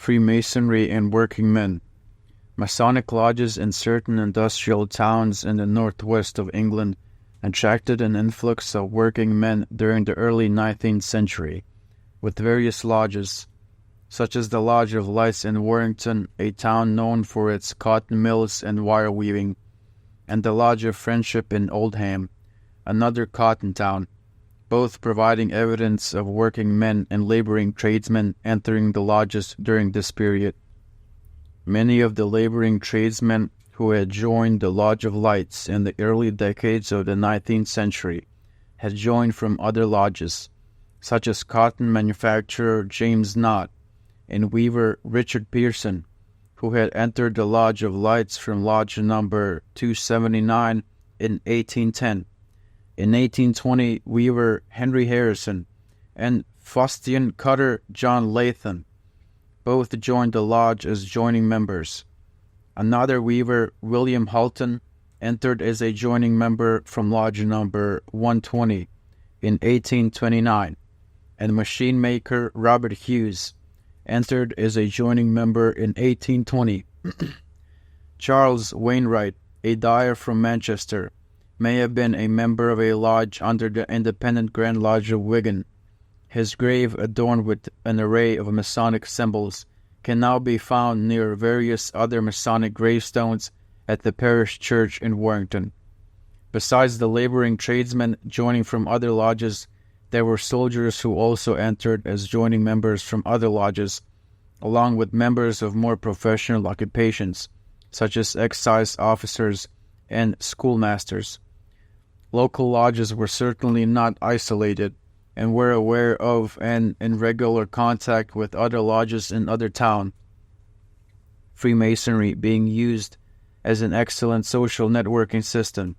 Freemasonry and working men. Masonic lodges in certain industrial towns in the northwest of England attracted an influx of working men during the early 19th century, with various lodges, such as the Lodge of Lights in Warrington, a town known for its cotton mills and wire weaving, and the Lodge of Friendship in Oldham, another cotton town, both providing evidence of working men and laboring tradesmen entering the lodges during this period. Many of the laboring tradesmen who had joined the Lodge of Lights in the early decades of the 19th century had joined from other lodges, such as cotton manufacturer James Knott and weaver Richard Pearson, who had entered the Lodge of Lights from Lodge number 279 in 1810. In 1820, weaver Henry Harrison and fustian cutter John Latham both joined the lodge as joining members. Another weaver, William Hulton, entered as a joining member from Lodge number 120 in 1829, and machine maker Robert Hughes entered as a joining member in 1820. Charles Wainwright, a dyer from Manchester, may have been a member of a lodge under the Independent Grand Lodge of Wigan. His grave, adorned with an array of Masonic symbols, can now be found near various other Masonic gravestones at the parish church in Warrington. Besides the laboring tradesmen joining from other lodges, there were soldiers who also entered as joining members from other lodges, along with members of more professional occupations, such as excise officers and schoolmasters. Local lodges were certainly not isolated, and were aware of and in regular contact with other lodges in other towns. Freemasonry being used as an excellent social networking system,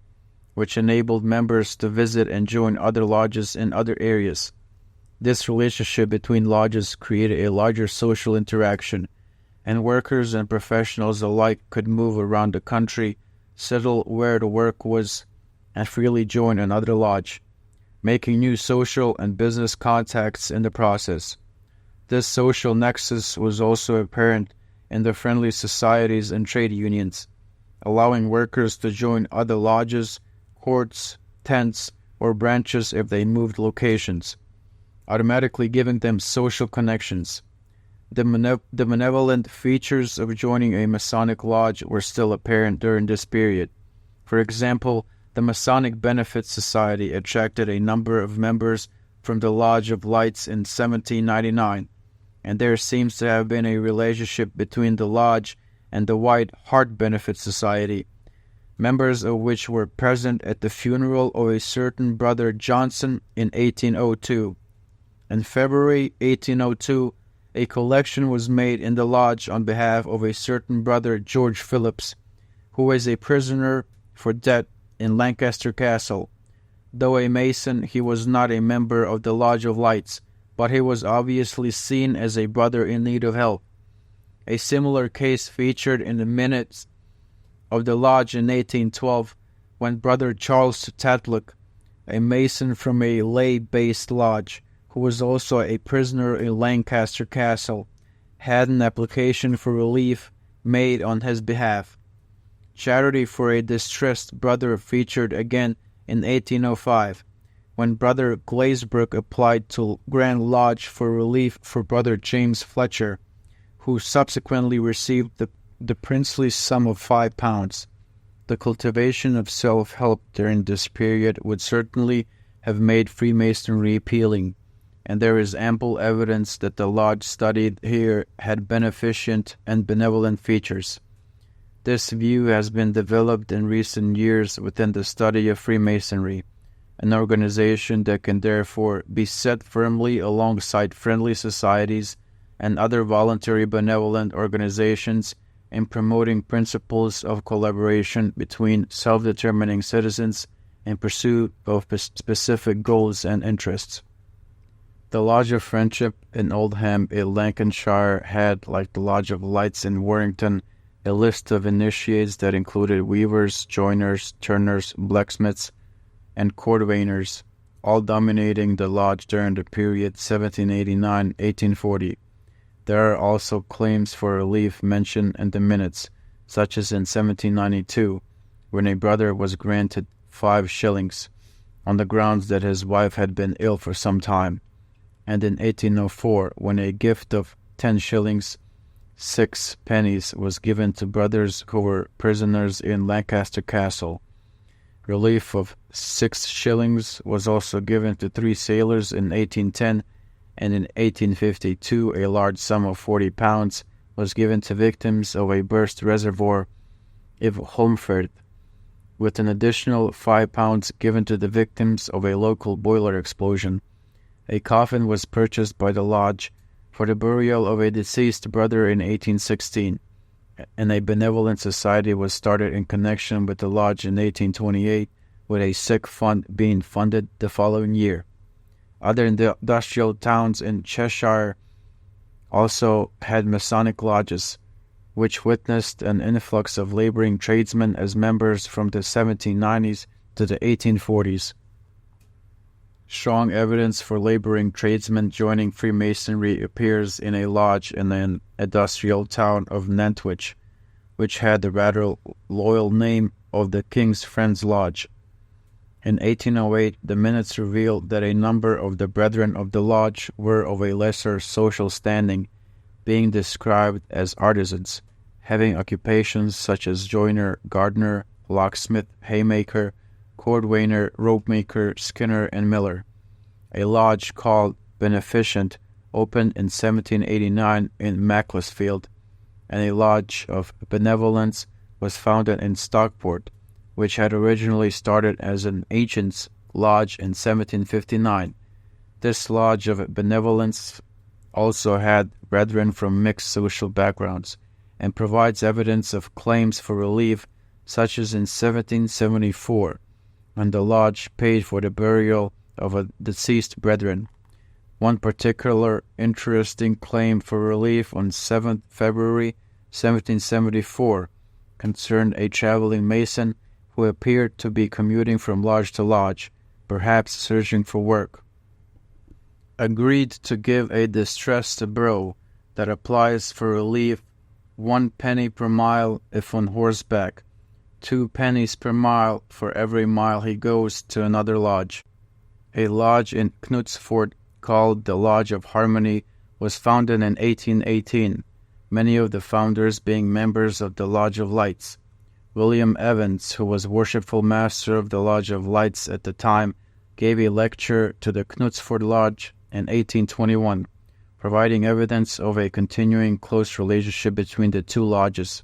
which enabled members to visit and join other lodges in other areas. This relationship between lodges created a larger social interaction, and workers and professionals alike could move around the country, settle where the work was, and freely join another lodge, making new social and business contacts in the process. This social nexus was also apparent in the friendly societies and trade unions, allowing workers to join other lodges, courts, tents, or branches if they moved locations, automatically giving them social connections. The benevolent features of joining a Masonic lodge were still apparent during this period. For example, the Masonic Benefit Society attracted a number of members from the Lodge of Lights in 1799, and there seems to have been a relationship between the lodge and the White Hart Benefit Society, members of which were present at the funeral of a certain Brother Johnson in 1802. In February 1802, a collection was made in the lodge on behalf of a certain Brother George Phillips, who was a prisoner for debt in Lancaster Castle. Though a Mason, he was not a member of the Lodge of Lights, but he was obviously seen as a brother in need of help. A similar case featured in the minutes of the lodge in 1812, when Brother Charles Tatlock, a Mason from a lay-based lodge, who was also a prisoner in Lancaster Castle, had an application for relief made on his behalf. Charity for a distressed brother featured again in 1805, when Brother Glazebrook applied to Grand Lodge for relief for Brother James Fletcher, who subsequently received the princely sum of £5. The cultivation of self-help during this period would certainly have made Freemasonry appealing, and there is ample evidence that the lodge studied here had beneficent and benevolent features. This view has been developed in recent years within the study of Freemasonry, an organization that can therefore be set firmly alongside friendly societies and other voluntary benevolent organizations in promoting principles of collaboration between self-determining citizens in pursuit of specific goals and interests. The Lodge of Friendship in Oldham in Lancashire had, like the Lodge of Lights in Warrington, a list of initiates that included weavers, joiners, turners, blacksmiths, and cordwainers, all dominating the lodge during the period 1789-1840. There are also claims for relief mentioned in the minutes, such as in 1792, when a brother was granted 5 shillings, on the grounds that his wife had been ill for some time, and in 1804, when a gift of 10 shillings, 6 pennies was given to brothers who were prisoners in Lancaster Castle. Relief of 6 shillings was also given to 3 sailors in 1810, and in 1852 a large sum of £40 was given to victims of a burst reservoir in Holmfirth, with an additional £5 given to the victims of a local boiler explosion. A coffin was purchased by the lodge for the burial of a deceased brother in 1816, and a benevolent society was started in connection with the lodge in 1828, with a sick fund being funded the following year. Other industrial towns in Cheshire also had Masonic lodges, which witnessed an influx of laboring tradesmen as members from the 1790s to the 1840s. Strong evidence for laboring tradesmen joining Freemasonry appears in a lodge in the industrial town of Nantwich, which had the rather loyal name of the King's Friends Lodge. In 1808, the minutes revealed that a number of the brethren of the lodge were of a lesser social standing, being described as artisans, having occupations such as joiner, gardener, locksmith, haymaker, cordwainer, ropemaker, skinner, and miller. A lodge called Beneficent opened in 1789 in Macclesfield, and a lodge of Benevolence was founded in Stockport, which had originally started as an ancients' lodge in 1759. This lodge of Benevolence also had brethren from mixed social backgrounds, and provides evidence of claims for relief, such as in 1774, when the lodge paid for the burial of a deceased brethren. One particular interesting claim for relief on 7th February 1774 concerned a traveling mason who appeared to be commuting from lodge to lodge, perhaps searching for work. Agreed to give a distressed bro that applies for relief 1 penny per mile if on horseback, 2 pennies per mile for every mile he goes to another lodge. A lodge in Knutsford called the Lodge of Harmony was founded in 1818, many of the founders being members of the Lodge of Lights. William Evans, who was worshipful master of the Lodge of Lights at the time, gave a lecture to the Knutsford Lodge in 1821, providing evidence of a continuing close relationship between the two lodges.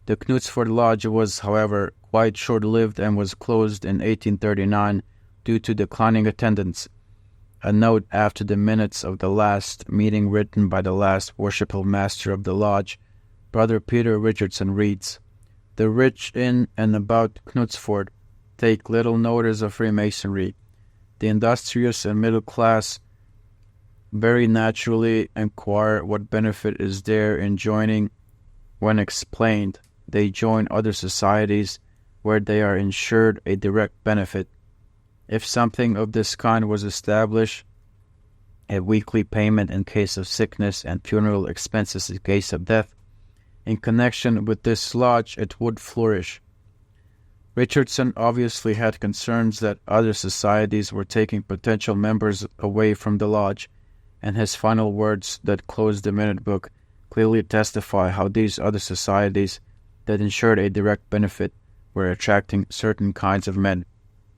The Knutsford Lodge was, however, quite short-lived and was closed in 1839 due to declining attendance. A note after the minutes of the last meeting written by the last worshipful master of the lodge, Brother Peter Richardson, reads, "The rich in and about Knutsford take little notice of Freemasonry. The industrious and middle class very naturally inquire what benefit is there in joining. When explained, they join other societies where they are ensured a direct benefit. If something of this kind was established, a weekly payment in case of sickness and funeral expenses in case of death, in connection with this lodge it would flourish." Richardson obviously had concerns that other societies were taking potential members away from the lodge, and his final words that close the minute book clearly testify how these other societies that ensured a direct benefit were attracting certain kinds of men.